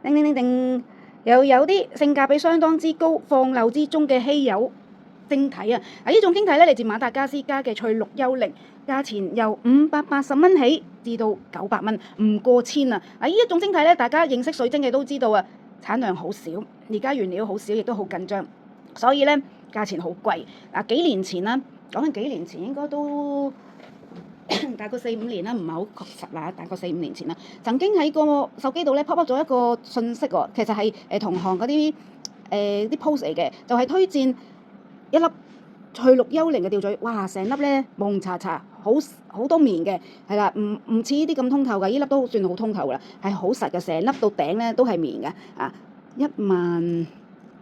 叮叮叮叮，又有啲性價比相當之高、放漏之中嘅稀有晶體啊！呢種晶體咧嚟自馬達加斯加嘅翠綠幽靈，價錢由580蚊起至到900蚊，唔過千啊！呢一種晶體咧，大家認識水晶嘅都知道啊，產量好少，而家原料好少，亦都好緊張，所以咧價錢好貴。幾年前啦，講緊幾年前應該都大概4-5年啦，唔係好確實啦，大概4-5年前啦，曾經喺個手機度咧 pop up 咗一個訊息喎，其實係同行嗰啲啲 post 嚟嘅，就係推薦一粒翠綠幽靈嘅吊墜，哇！成粒咧蒙查查，好多面嘅，係啦，唔似呢啲咁通透嘅，呢粒都算好通透啦，係好實嘅，成粒到頂咧都係面嘅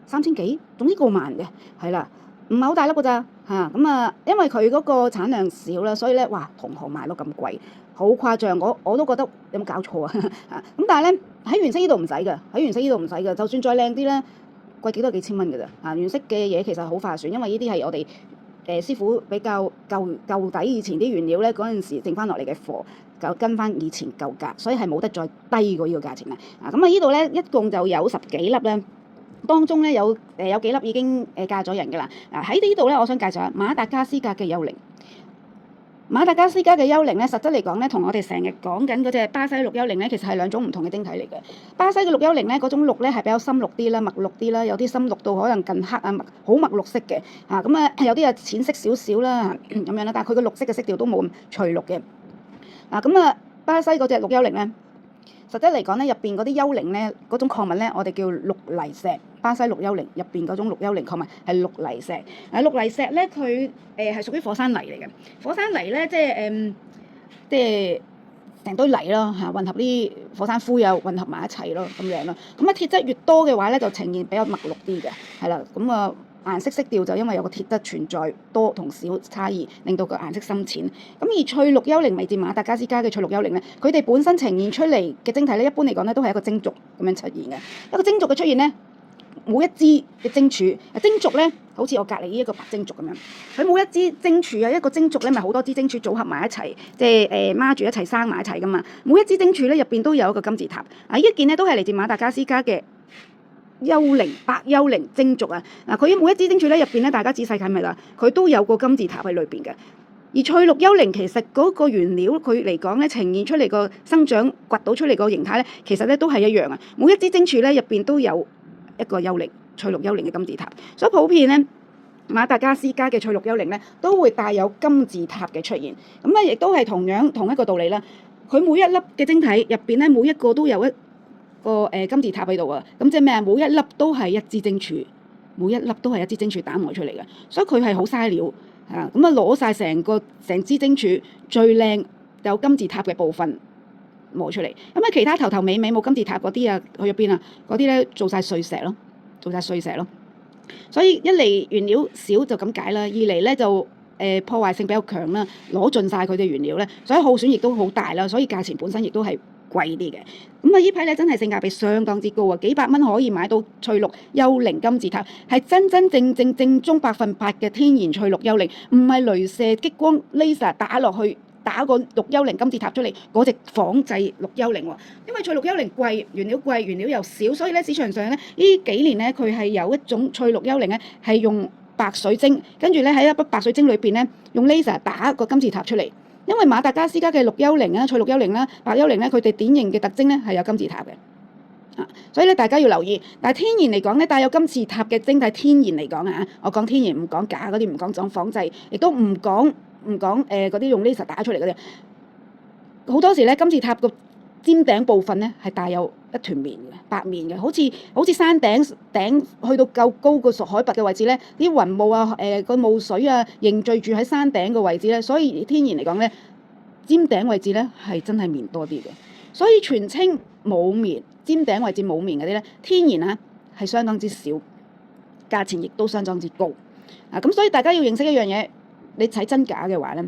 ，13000幾，總之過萬嘅，係啦，唔係好大粒㗎咋嚇，因為佢嗰個產量少啦，所以咧哇，同行賣到咁貴，好誇張，我都覺得有冇搞錯啊咁但係咧喺原色呢度唔使㗎，喺原色呢度唔使㗎，就算再靚啲咧。貴幾多幾千蚊㗎咋原色嘅嘢其實好划算，因為呢啲係我哋師傅比較舊底以前啲原料咧嗰陣時剩翻落嚟嘅貨，就跟翻以前舊價，所以係冇得再低過呢個價錢啦。呢度咧一共就有10幾粒咧，當中咧有幾粒已經嫁咗人㗎啦。喺呢度咧，我想介紹下馬達加斯加嘅幽靈。馬達加斯加嘅幽靈咧，實質嚟講咧，同我哋成日講緊嗰隻巴西綠幽靈咧，其實係兩種唔同嘅晶體嚟嘅。巴西嘅綠幽靈咧，嗰種綠咧係比較深綠啲啦，墨綠啲啦，有啲深綠到可能近黑啊，好墨綠色嘅有啲淺色少少啦咁樣啦，但係佢個綠色嘅色調都冇咁翠綠嘅。巴西嗰隻綠幽靈咧，實質嚟講咧，入邊嗰啲幽靈咧，嗰種礦物咧，我哋叫綠泥石。巴西綠幽靈入邊嗰種綠幽靈礦物係綠泥石。綠泥石咧，佢係屬於火山泥嚟嘅。火山泥咧，即係成堆泥咯嚇，混合啲火山灰啊，混合埋一齊咯咁樣咯。鐵質越多嘅話咧，就呈現比較墨綠啲嘅，係啦。顏色色調就因為有個鐵質存在多同少差異，令到個顏色深淺。而翠綠幽靈嚟自馬達加斯加嘅翠綠幽靈咧，佢哋本身呈現出嚟嘅晶體咧，一般嚟講咧都係一個晶族咁樣出現嘅。一個晶族嘅出現咧，每一支嘅晶柱，晶族咧好似我隔離呢一個白晶族咁樣，佢每一支晶柱一個晶族咧咪好多支晶柱組合埋一齊，即係孖住一齊生埋一齊噶嘛。每一支晶柱咧入邊都有一個金字塔。呢一件咧都係嚟自馬達加斯加嘅幽靈白幽靈晶族啊！佢每一支晶柱咧入邊咧，大家仔細睇咪啦，佢都有個金字塔喺裏邊嘅。而翠綠幽靈其實嗰個原料佢嚟講咧，呈現出嚟個生長掘到出嚟個形態咧，其實咧都係一樣啊！每一支晶柱咧入邊都有一個幽靈翠綠幽靈嘅金字塔，所以普遍咧馬達加斯加嘅翠綠幽靈咧都會帶有金字塔嘅出現。亦都係同一個道理啦。佢每一粒嘅晶體入邊咧，每一個都有一個金字塔喺度啊！即係咩啊？每一粒都係一支晶柱，每一粒都係一支晶柱打磨出嚟嘅，所以佢係好嘥料攞晒成支晶柱最靚有金字塔嘅部分磨出嚟。其他頭尾冇金字塔嗰啲啊，去咗邊啊？嗰啲咧做晒碎石咯，所以一嚟原料少就咁解啦，二嚟咧就破壞性比較強啦，攞盡晒佢哋原料咧，所以耗損亦都好大啦，所以價錢本身亦都係貴啲嘅。呢批咧真係性價比相當之高啊！幾百蚊可以買到翠綠幽靈金字塔，係真正宗100%嘅天然翠綠幽靈，唔係鐳射激光 laser 打落去打個綠幽靈金字塔出嚟嗰隻仿製綠幽靈喎。因為翠綠幽靈貴，原料又少，所以咧市場上咧呢幾年咧佢係有一種翠綠幽靈咧係用白水晶，跟住咧喺一筆白水晶裏邊咧用 laser 打個金字塔出嚟。因為馬達加斯加嘅綠幽靈啦、翠綠幽靈啦、白幽靈咧，佢哋典型嘅特徵咧係有金字塔嘅，所以咧大家要留意。但係天然嚟講咧，帶有金字塔嘅晶體，天然嚟講啊，我講天然唔講假嗰啲，唔講裝仿製，亦都唔講嗰啲用 laser 打出嚟嗰啲。好多時咧金字塔個尖頂部分咧係帶有一團面嘅白面嘅，好似山頂去到夠高個海拔嘅位置咧，啲雲霧啊個霧水啊凝聚住喺山頂個位置咧，所以天然嚟講咧尖頂位置咧係真係面多啲嘅，所以全稱冇面尖頂位置冇面嗰啲咧天然啊係相當之少，價錢亦都相當之高咁所以大家要認識一樣嘢，你睇真假嘅話咧，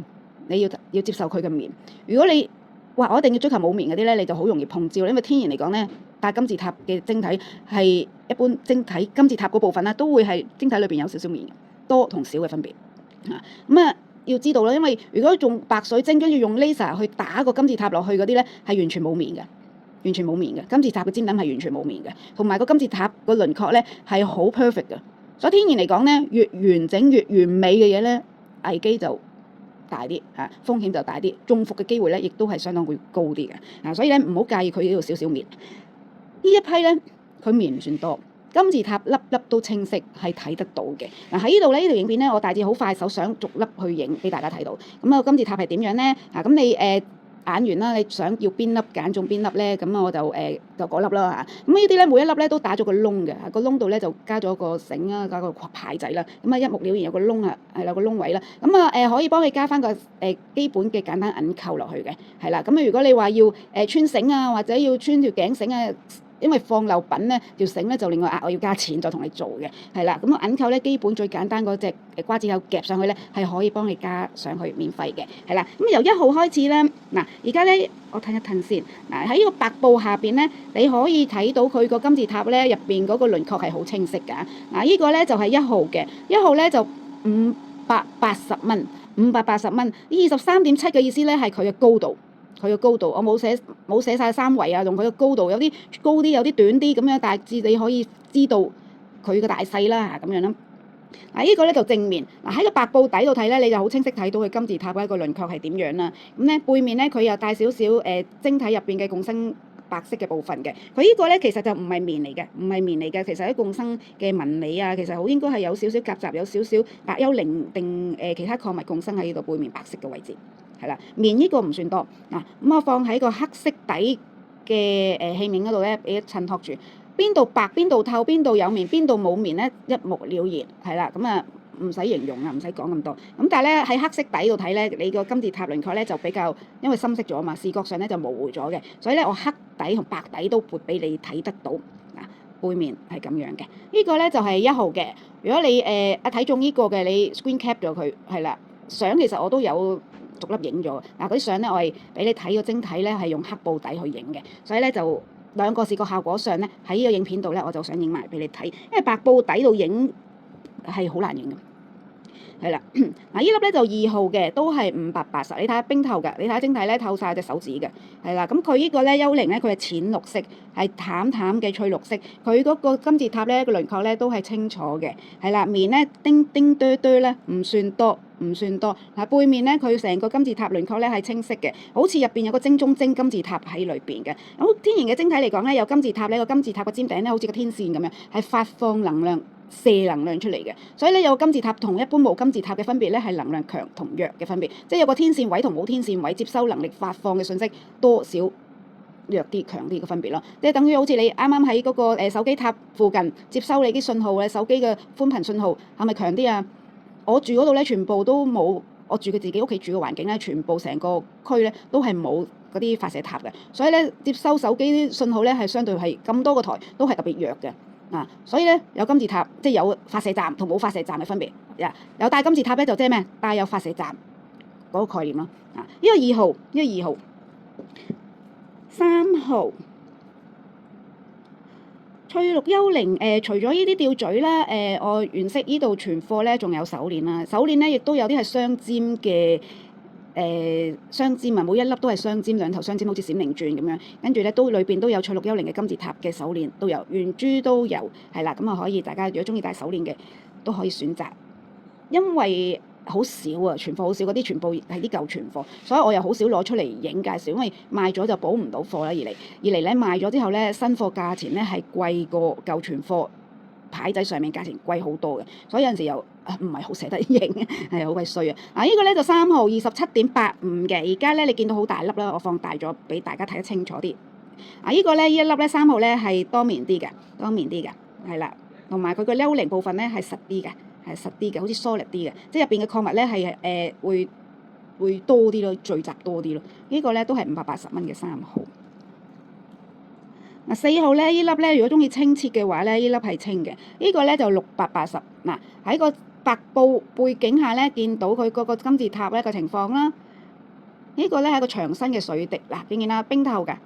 你要接受佢嘅面。如果你我一定要追求冇面嗰啲咧，你就好容易碰焦，因為天然嚟講咧，帶金字塔嘅晶體係一般晶體金字塔嗰部分啦，都會係晶體裏邊有少少面，多同少嘅分別要知道啦，因為如果用白水晶跟住用 laser 去打個金字塔落去嗰啲咧，係完全冇面嘅完全冇面嘅，金字塔嘅尖頂係完全冇面嘅，同埋個金字塔個輪廓咧係好 perfect 嘅。所以天然嚟講咧，越完整越完美嘅嘢咧，危機就大啲嚇，風險就大啲，中伏嘅機會咧亦都係相當會高啲嘅。所以咧唔好介意佢呢度少少面。呢一批咧，佢面唔算多。金字塔粒粒都清晰，係睇得到嘅。喺呢度咧，呢條影片咧，我大致好快手想逐粒去影俾大家睇到。咁金字塔係點樣咧？咁你眼緣啦，你想要邊粒揀中邊粒咧？咁我就嗰粒啦嚇。咁呢啲咧，每一粒咧都打咗個窿嘅，個窿度咧就加咗個繩啦，加個牌仔啦。咁一目了然有個窿啊，係有個窿位啦。咁可以幫你加翻個基本嘅簡單銀扣落去嘅，係啦。咁如果你話要穿繩啊，或者要穿條頸繩啊，因為放漏品咧，條繩咧就另外額外要加錢再同你做嘅，係啦。咁銀扣咧基本最簡單嗰隻瓜子扣夾上去咧，係可以幫你加上去免費嘅，係啦。咁由1號開始咧，而家咧我褪一褪先。喺呢個白布下邊咧，你可以睇到佢個金字塔咧入邊嗰個輪廓係好清晰㗎。呢個咧就係1號嘅，1號咧就580蚊，580蚊。23.7嘅意思咧係佢嘅高度。佢嘅高度我冇寫晒3圍啊，用佢嘅高度，有啲高啲，有啲短啲咁樣，大致你可以知道佢嘅大細啦咁樣啦。呢個咧就正面。喺個白布底度睇咧，你就好清晰睇到佢金字塔嘅一個輪廓係點樣啦。咁咧背面咧佢又帶少少晶體入邊嘅共生白色嘅部分嘅。佢呢個咧其實就唔係面嚟嘅，唔係面嚟嘅。其實喺共生嘅紋理啊，其實好應該係有少少夾雜，有少少白幽靈定其他礦物共生喺呢度背面白色嘅位置。係啦，面呢個唔算多咁我放喺個黑色底嘅器皿嗰度咧，俾襯托住，邊度白邊度透，邊度有面邊度冇面咧，一目了然係啦。咁唔使形容啊，唔使講咁多。咁但係咧喺黑色底度睇咧，你個金字塔輪廓咧就比較因為深色咗嘛，視覺上咧就模糊咗嘅，所以咧我黑底同白底都撥俾你睇得到。背面係咁樣嘅，呢個咧就係1號嘅。如果你睇中呢個嘅，你 screen cap 咗佢係啦。相其實我都有逐粒影咗，嗰啲相咧我係俾你睇個晶體咧係用黑布底去影嘅，所以咧就兩個視覺效果上咧喺呢個影片度咧我就想影埋俾你睇，因為白布底度影係好難影嘅。係啦，呢粒咧就2號嘅，都係580。你睇下冰透㗎，你睇下晶體咧透晒隻手指嘅，係啦。咁佢呢個咧幽靈咧，佢係淺綠色，係淡淡嘅翠綠色。佢嗰個金字塔咧個輪廓咧都係清楚嘅，係啦。面咧叮叮堆堆咧唔算多，唔算多。背面咧佢成個金字塔輪廓咧係清晰嘅，好似入邊有個晶中晶金字塔喺裏邊嘅。咁天然嘅晶體嚟講咧，有金字塔咧，個金字塔個尖頂咧好似個天線咁樣，係發放能量。射能量出嚟嘅，所以咧有個金字塔同一般冇金字塔嘅分別咧係能量強同弱嘅分別，即係有個天線位同冇天線位接收能力發放嘅信息多少弱啲強啲嘅分別咯，即係等於好似你啱啱喺嗰個手機塔附近接收你啲信號嘅手機嘅寬頻信號係咪強啲啊？我住嗰度咧全部都冇，我住嘅自己屋企住嘅環境咧，全部成個區咧都係冇嗰啲發射塔嘅，所以咧接收手機啲信號咧係相對係咁多個台都係特別弱嘅。所以咧有金字塔即係有發射站同冇發射站嘅分別。有帶金字塔咧就即係咩？帶有發射站嗰個概念咯。呢個2號，呢個2號，3號翠綠幽靈。除咗呢啲吊墜啦，我原色呢度存貨咧仲有手鏈啦，手鏈咧亦都有啲係雙尖嘅。雙尖啊，每一粒都係雙尖，兩頭雙尖好似閃靈鑽咁樣，跟住咧都裏邊都有翠綠幽靈嘅金字塔嘅手鏈都有，圓珠都有，係啦。咁可以大家如果中意戴手鏈嘅都可以選擇，因為好少啊，存貨好少，嗰啲全部係啲舊存貨，所以我又好少攞出嚟影介紹，因為賣咗就補唔到貨啦。二嚟咧賣咗之後咧，新貨價錢咧係貴過舊存貨。牌仔上面價錢貴好多嘅，所以有陣時又唔係好捨得影，係好鬼衰啊！呢個咧就3號27.85嘅，而家咧你見到好大粒啦，我放大咗俾大家睇得清楚啲。呢個咧呢一粒咧3號咧係多面啲嘅，係啦，同埋佢個幽靈部分咧係實啲嘅，好似 solid 啲嘅，即係入邊嘅礦物咧係會多啲咯，聚集多啲咯。呢個咧都係580蚊嘅3號。4號咧，呢粒咧，如果中意清澈嘅話咧，呢粒係清嘅。呢個咧就680。喺個白布背景下咧，見到佢嗰個金字塔咧個情況啦。呢個咧係個長身嘅水滴，見唔見啦？冰透嘅。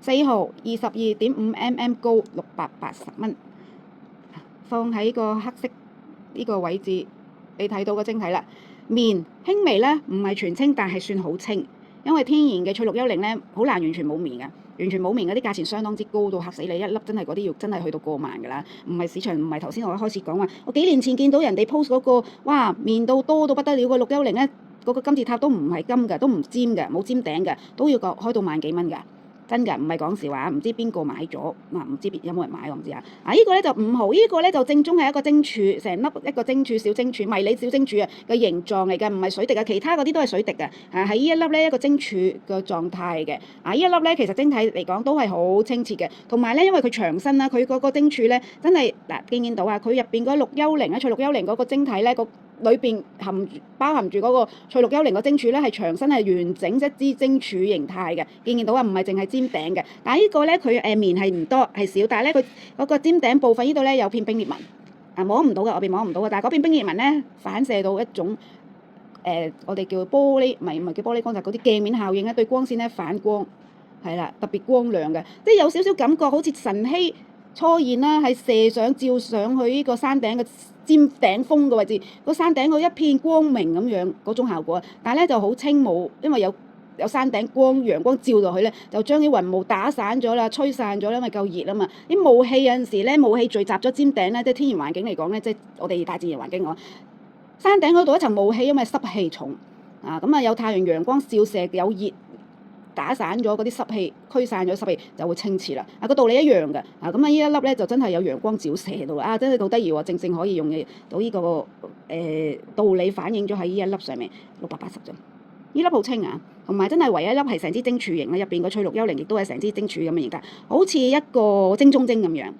4號22.5mm高，680蚊。放喺個黑色呢個位置，你睇到個晶體啦。面輕微咧，唔係全清，但係算好清。因為天然嘅翠綠幽靈咧，好難完全冇面㗎。完全冇面嗰啲價錢相當之高到嚇死你，一粒真係嗰啲要真係去到過萬㗎啦，唔係市場唔係頭先我一開始講話，我幾年前見到人哋 post 嗰個，哇面到多到不得了個610咧，嗰個金字塔都唔係金㗎，都唔尖㗎，冇尖頂㗎，都要開到萬幾蚊㗎。真㗎，唔係講笑話，唔知邊個買咗嗱，唔知有冇人買我唔知啊。呢個咧就5號，呢個咧就正宗係一個晶柱，成粒一個晶柱小晶柱，迷你小晶柱啊嘅形狀嚟㗎，唔係水滴啊，其他嗰啲都係水滴㗎。喺呢一粒咧一個晶柱嘅狀態嘅。呢一粒咧其實晶體嚟講都係好清澈嘅，同埋咧因為佢長身啦，佢嗰個晶柱咧真係嗱見到啊，佢入邊嗰610啊，翠610嗰個晶體咧裏邊包含住嗰個翠610個晶柱咧，係長身係完整一支晶柱形態嘅，見到啊，唔係淨係尖頂嘅。但係呢個咧佢面係唔多係少，但係咧佢嗰個尖頂部分呢度咧有片冰裂紋摸唔到嘅，我邊摸唔到嘅。但係嗰片冰裂紋咧反射到一種我哋叫玻璃，唔係叫玻璃光，就係嗰啲鏡面效應咧，對光線咧反光係啦，特別光亮嘅，即係有少少感覺好似晨曦初現啦，係射上照上去呢個山頂嘅尖頂峰嘅位置，個山頂佢一片光明咁樣嗰種效果，但係咧就好清霧，因為有山頂陽光照落去咧，就將啲雲霧打散咗啦，吹散咗啦，因為夠熱啊嘛。啲霧氣有陣時咧，霧氣聚集咗尖頂咧，即係天然環境嚟講咧，即係我哋大自然環境講，山頂嗰度一層霧氣，因為濕氣重咁有太陽陽光照射有熱。打散咗嗰啲濕氣，驅散咗濕氣就會清澈啦。個道理一樣嘅。咁呢一粒咧就真係有陽光照射到真係好得意喎！正可以用到呢個道理反映咗喺呢一粒上面，680啫。呢粒好清啊，同埋真係唯一一粒係成支晶柱形啦，入邊個翠610亦都係成支晶柱咁嘅形態，好似一個晶中晶咁樣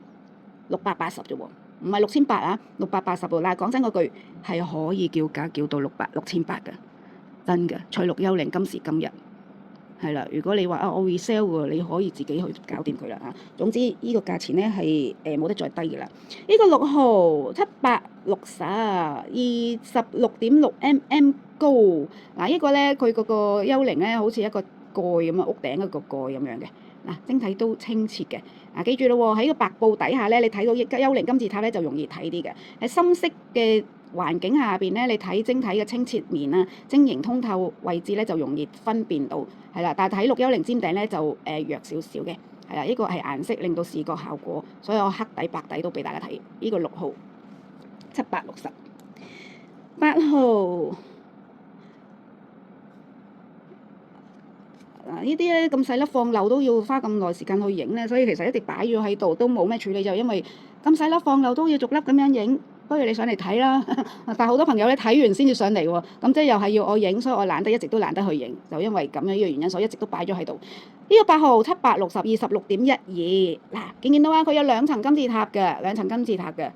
，680啫喎，唔係6800啊，680喎。嗱，講真嗰句係可以叫價叫到6800嘅，真嘅。翠610今時今日。係啦，如果你話我 resell 喎，你可以自己去搞掂佢啦嚇。總之呢個價錢咧係冇得再低嘅啦。呢個6號760 26.6mm 高呢個咧佢嗰個幽靈咧好似一個蓋咁啊，屋頂一個蓋咁樣嘅晶體都清澈嘅記住咯喎，喺個白布底下咧，你睇到幽靈金字塔咧就容易睇啲嘅。喺深色嘅環境下邊咧，你睇晶體嘅清澈面啊、晶瑩通透位置咧就容易分辨到係啦。但係睇610尖頂咧就弱少少嘅係啦。呢個係顏色令到視覺效果，所以我黑底白底都俾大家睇。呢個6號760 8號呢啲咧咁細粒放漏都要花咁耐時間去影咧，所以其實一直擺咗喺度都冇咩處理，就因為咁細粒放漏都要逐粒咁樣影。不如你上嚟睇啦，但係好多朋友咧睇完先至上嚟喎，咁即係又係要我影，所以我懶得一直都懶得去影，就因為咁樣呢個原因，所以一直都擺咗喺度。呢個8號760 26.12見到啊？佢有2層金字塔嘅，2層金字塔嘅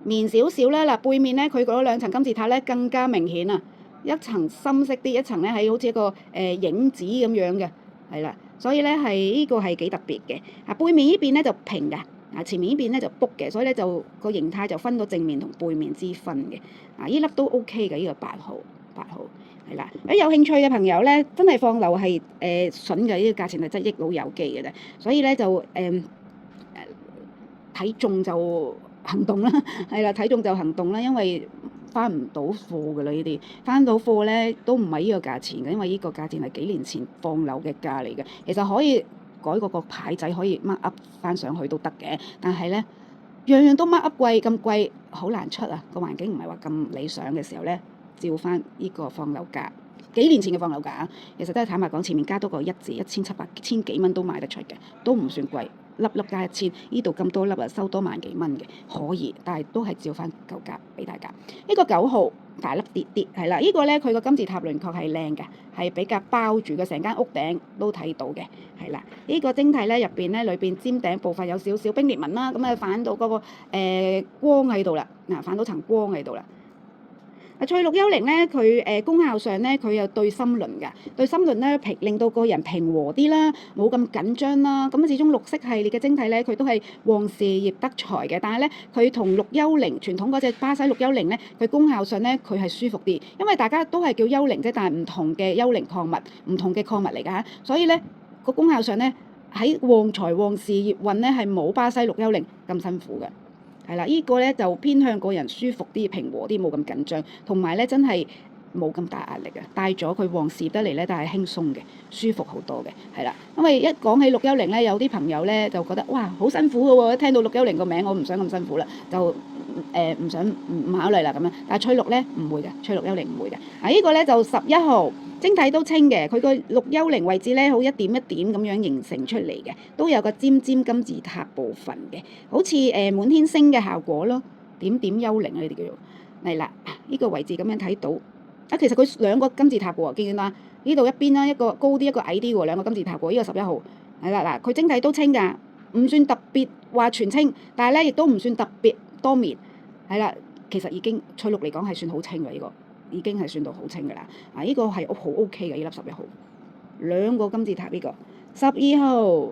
面少少啦。背面咧佢嗰2層金字塔咧更加明顯啊，一層深色啲，一層咧係好似一個影子咁樣嘅，係啦，所以咧係呢個係幾特別嘅。背面呢邊咧就平㗎。前面呢邊咧就卜嘅，所以咧就個形態就分到正面同背面之分嘅。呢粒都 OK 嘅，呢個8號係啦。有興趣嘅朋友咧，真係放流係筍嘅，呢個價錢係真係益老友記嘅啫。所以咧就睇中就行動啦，係啦，睇中就行動啦，因為翻唔到貨㗎啦，呢啲翻到貨咧都唔係呢個價錢嘅，因為呢個價錢係幾年前放流嘅價嚟嘅，其實可以。改個牌仔可以 mark up 翻上去都得嘅，但係咧樣樣都 mark up 貴，咁貴好難出啊！個環境唔係話咁理想嘅時候咧，照翻呢個放流價，幾年前嘅放流價其實都係坦白講，前面加多個1字1700千幾蚊都賣得出嘅，都唔算貴，粒粒加1000，呢度咁多粒收多萬幾蚊嘅可以，但係都係照翻舊價俾大家。呢個9號大粒啲啲係啦，呢個咧佢個金字塔輪廓係靚嘅，係比較包住嘅，成間屋頂都睇到嘅，係啦。呢個晶體咧入邊咧裏邊尖頂部分有少少冰裂紋啦，咁反到嗰個光喺度啦，反到層光喺度啦。翠610咧，佢功效上咧，佢有對心輪㗎，對心輪咧令到個人平和啲啦，冇咁緊張啦。咁始終綠色系列嘅晶體咧，佢都係旺事業得財嘅。但係咧，佢同610傳統嗰隻巴西610咧，佢功效上咧，佢係舒服啲，因為大家都係叫幽靈啫，但係唔同嘅幽靈礦物，唔同嘅礦物嚟㗎嚇。所以咧個功效上咧，喺旺財旺事業運咧係冇巴西610咁辛苦嘅。係啦，呢個咧就偏向個人舒服啲、平和啲，冇咁緊張，同埋咧真係冇咁大壓力嘅，戴咗佢旺事得嚟咧，但係輕鬆嘅，舒服好多嘅，係啦。因為一講起610咧，有啲朋友咧就覺得哇好辛苦嘅喎，一聽到610個名，我唔想咁辛苦啦，就唔想唔考慮啦咁樣。但係翠綠咧唔會嘅，翠綠10唔會嘅。呢個咧就11號，晶體都清嘅，佢個610位置咧好一點一點咁樣形成出嚟嘅，都有個尖尖金字塔部分嘅，好似滿天星嘅效果咯，點點幽靈啊呢啲叫做嚟啦，呢個位置咁樣睇到。其實佢兩個金字塔嘅喎，見唔見啊？呢度一邊啦，一個高啲，一個矮啲喎，兩個金字塔嘅喎。呢個11號係啦，嗱，佢晶體都清㗎，唔算特別話全清，但係咧亦都唔算特別多面，係啦。其實已經翠綠嚟講係算好清嘅，呢個已經係算到好清㗎啦。呢個係好 OK 嘅，呢粒11號兩個金字塔呢個12號。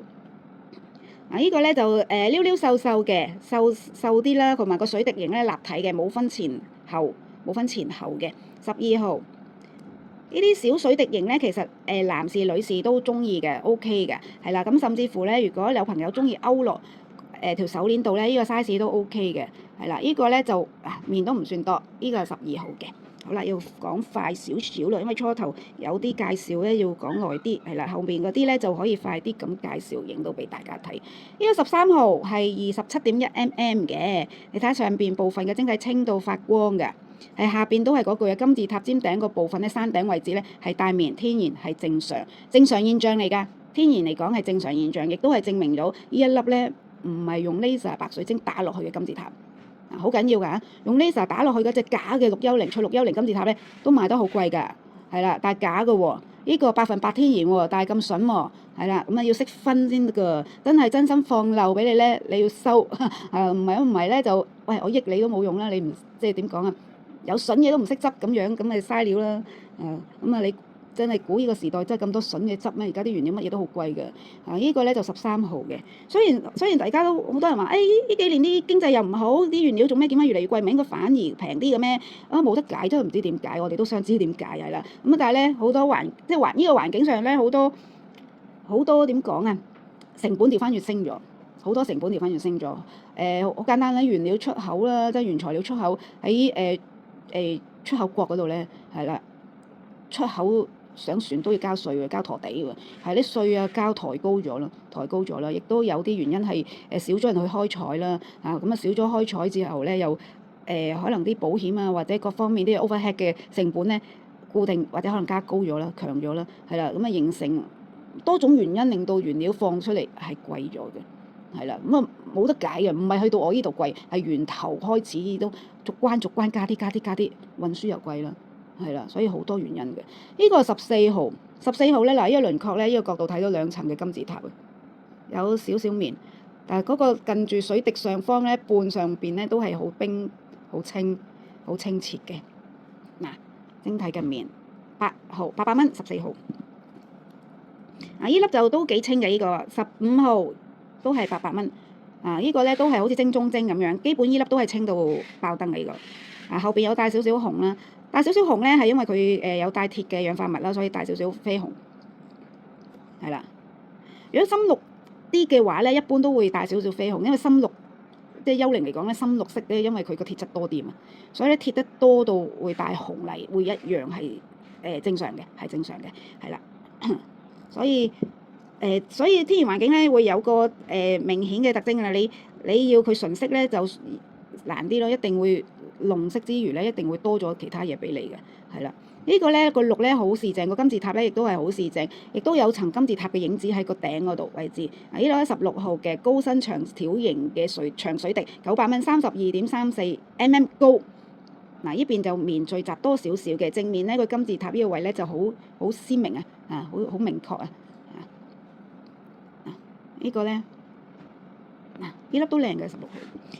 呢個咧就溜溜瘦瘦嘅，瘦啲啦，同埋個水滴形咧立體嘅，冇分前後嘅。12號呢啲小水滴形咧，其實男士女士都中意嘅 OK 嘅，係啦。咁甚至乎咧，如果有朋友中意勾落條手鏈度咧，呢個 size 都 OK 嘅，係啦。呢個咧就面都唔算多，呢個係12號嘅。好啦，要講快少少啦，因為初頭有啲介紹咧要講耐啲，係啦，後面嗰啲咧就可以快啲咁介紹影到俾大家睇。呢個13號係27.1mm嘅，你睇下上邊部分嘅晶體清到發光嘅。下邊都係嗰句嘅金字塔尖頂個部分咧，山頂位置咧係帶面，天然係正常現象嚟㗎。天然嚟講係正常現象，亦都係證明咗呢一粒咧唔係用 laser 白水晶打落去嘅金字塔。好緊要㗎，用 laser 打落去嗰隻假嘅610翠610金字塔咧都賣得好貴㗎，係啦，但係假嘅喎，呢個100%天然喎，但係咁筍喎，係啦，咁啊要識分先得㗎，真心放漏俾你咧，你要收，唔係咧就喂我益你都冇用啦，你唔即係點講啊？有筍嘢都唔識執咁樣，咁咪嘥料啦。咁啊你真係估呢個時代真係咁多筍嘢執咩？而家啲原料乜嘢都好貴嘅。呢個咧就13號嘅。雖然大家都好多人話，呢幾年啲經濟又唔好，啲原料做咩點解越嚟越貴？唔係應該反而平啲嘅咩？冇得解，真係唔知點解。我哋都想知點解係啦。咁但係咧好多呢個環境上咧好多點講啊？成本調翻越升咗，好多成本調翻越升咗。好簡單啦，原料出口啦，即係原材料出口喺出口國嗰度咧，係啦，出口上船都要交稅嘅，交陀地喎，係啲稅啊交抬高咗啦，亦都有啲原因係少咗人去開採啦，咁少咗開採之後咧，又可能啲保險啊或者各方面啲 overhead 嘅成本咧固定或者可能加高咗啦，強咗啦，係啦，咁形成多種原因令到原料放出嚟係貴咗嘅。係啦，咁冇得解嘅，唔係去到我呢度貴，係源頭開始都逐關加啲，運輸又貴啦，係啦，所以好多原因嘅。呢個14號咧，嗱，呢個輪廓咧，呢個角度睇到2層嘅金字塔，有少少面，但係嗰個近住水滴上方咧，半上邊咧都係好冰、好清澈嘅。嗱，整體嘅面8號800蚊，14號。呢粒就都幾清嘅，呢個15號。都係800蚊，呢個咧都係好似晶中晶咁樣，基本呢粒都係清到爆燈嘅呢個。後邊有帶少少紅啦，帶少少紅咧係因為佢有帶鐵嘅氧化物啦，所以帶少少緋紅，係啦。如果深綠啲嘅話咧，一般都會帶少少緋紅，因為深綠即係幽靈嚟講咧，深綠色咧，因為佢個鐵質多啲嘛，所以咧鐵得多到會帶紅嚟，會一樣係正常嘅，係啦。所以天然環境咧會有個明顯嘅特徵啦。你要佢純色咧就難啲咯，一定會濃色之餘咧，一定會多咗其他嘢俾你嘅，係啦。呢個咧個綠咧好四正，個金字塔咧亦都係好四正，亦都有層金字塔嘅影子喺個頂嗰度位置。呢度咧16號嘅高身長條形嘅長水滴，900蚊，32.34mm 高。嗱，呢邊就面聚集多少少嘅，正面咧個金字塔呢個位咧就好鮮明啊，好明確啊。呢個咧，呢粒都靚嘅16號。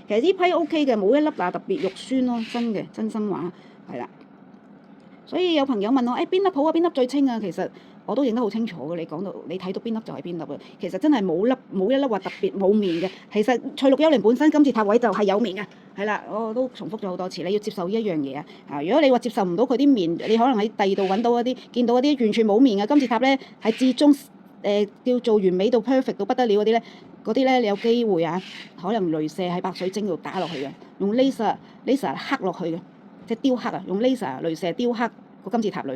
其實呢批 OK 嘅，冇一粒特別肉酸咯，真心話係啦。所以有朋友問我，邊粒好啊？邊粒最清啊？其實我都認得好清楚嘅。你講到你睇到邊粒就係邊粒啊。其實真係冇一粒話特別冇面嘅。其實翠610本身金字塔位就係有面嘅，係啦。我都重複咗好多次，你要接受呢一樣嘢啊。如果你話接受唔到佢啲面，你可能喺第二度揾到見到一啲完全冇面嘅金字塔咧，係至終。叫做完美到 perfect 到不得了嗰啲咧，你有機會可能鐳射喺白水晶度打落去嘅，用 laser 刻落去嘅，即係雕刻啊，用 laser 鐳射雕刻個金字塔裏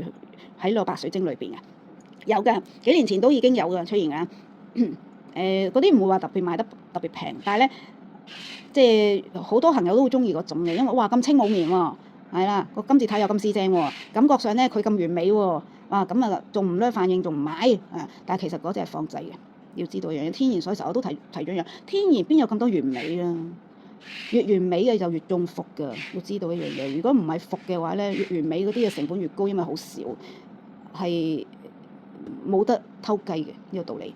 喺個白水晶裏邊嘅，有㗎，幾年前都已經有㗎出現㗎。嗰啲唔會話特別賣得特別平，但係咧，即係好多朋友都好中意嗰種嘅，因為哇咁清冇面喎，係啦，個金字塔有咁四正喎，感覺上咧佢咁完美喎，哇咁啊仲唔咧反應仲唔買啊？但係其實嗰隻係放製嘅，要知道樣嘢天然，所以我都提咗樣，天然邊有咁多完美啊？越完美嘅就越中伏㗎，要知道一樣嘢。如果唔係伏嘅話咧，越完美嗰啲嘅成本越高，因為好少係冇得偷雞嘅呢個道理。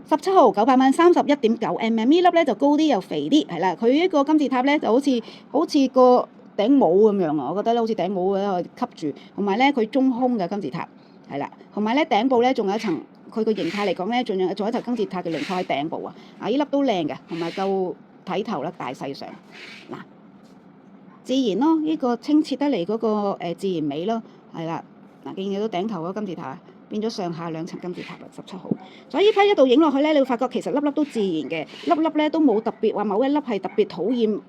17號900蚊，31.9mm，呢粒咧就高啲又肥啲，係啦。佢呢個金字塔咧就好似個頂帽咁樣啊，我覺得咧好似頂帽喺度吸住，同埋咧佢中空嘅金字塔係啦，同埋咧頂部咧仲有一層，佢個形態嚟講咧仲有一層金字塔嘅輪廓喺頂部啊。啊，呢粒都靚嘅，同埋夠睇頭啦，大細上嗱自然咯，呢個清澈得嚟嗰個自然美咯，係啦嗱，見唔見到頂頭嗰金字塔？變咗上下兩層金字塔啦，17號。所以呢批一度影落去咧，你會發覺其實粒粒都自然嘅，粒粒咧都冇特別話某一粒係特別討厭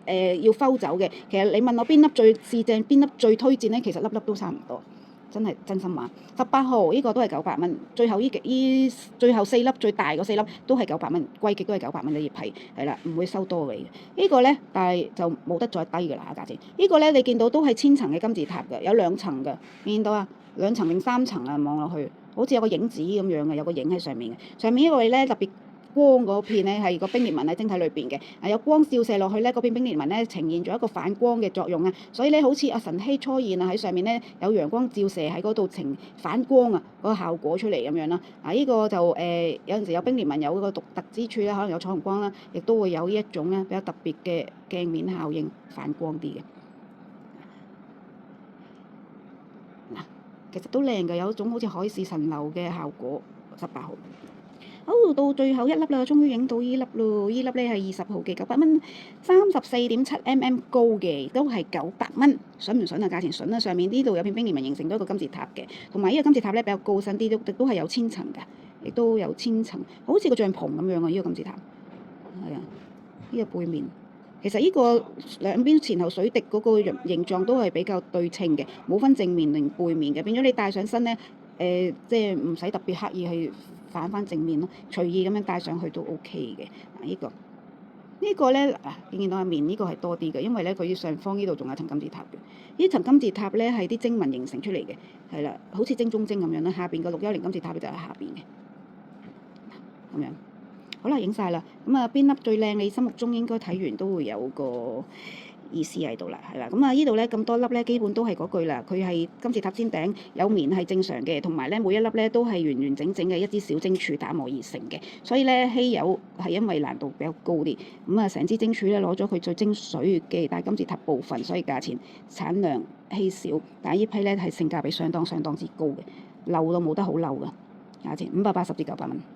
要摟走嘅。其實你問我邊粒最試正，邊粒最推薦咧，其實粒粒都差唔多，真係真心話。18號呢個都係900蚊，最後最後4粒最大嗰4粒都係900蚊，貴極都係900蚊嘅葉批，係啦，唔會收多嘅。呢個咧，但係就冇得再低㗎啦，價錢。呢個咧你見到都係千層嘅金字塔嘅，有2層嘅，見到啊，2層定3層啊，望落去。好似有個影子咁樣嘅，有個影喺上面嘅。上面呢個位咧特別光嗰片咧係個冰裂紋喺晶體裏邊嘅，有光照射落去咧，嗰片冰裂紋咧呈現咗一個反光嘅作用啊。所以咧好似阿晨曦初現啊喺上面咧有陽光照射喺嗰度呈反光啊嗰個效果出嚟咁樣啦。呢個就有陣時有冰裂紋有個獨特之處咧，可能有彩虹光啦，亦都會有呢一種咧比較特別嘅鏡面效應反光啲嘅。其實都靚嘅，有一種好似海市蜃樓嘅效果。18號，好到最後一粒啦，終於影到依粒咯。依粒咧係20號嘅900蚊，34.7mm高嘅，都係900蚊。筍唔筍啊？價錢筍啦！上面呢度有片冰裂紋形成咗一個金字塔嘅，同埋呢個金字塔咧比較高身啲，都係有千層㗎，亦都有千層，好似個帳篷咁樣啊！呢個金字塔係啊，呢個背面。其實呢個兩邊前後水滴嗰個形狀都係比較對稱嘅，冇分正面定背面嘅，變咗你戴上身咧，即係唔使特別刻意去反翻正面咯，隨意咁樣戴上去都 OK 嘅。呢個咧見唔見到面呢個係多啲嘅，因為咧佢上方呢度仲有層金字塔嘅，呢層金字塔咧係啲晶紋形成出嚟嘅，係啦，好似晶中晶咁樣啦，下邊個610金字塔就喺下邊嘅，咁樣。好啦，影晒啦。咁啊，邊粒最靚？你心目中應該睇完都會有個意思喺度啦，係啦。咁啊，呢度咧咁多粒咧，基本都係嗰句啦。佢係金字塔尖頂有面係正常嘅，同埋咧每一粒咧都係完完整整嘅一支小晶柱打磨而成嘅。所以咧稀有係因為難度比較高啲。咁啊，成支晶柱咧攞咗佢最精髓嘅大金字塔部分，所以價錢產量稀少。但係呢批咧係性價比相當之高嘅，漏到冇得好漏㗎。價錢580至900蚊。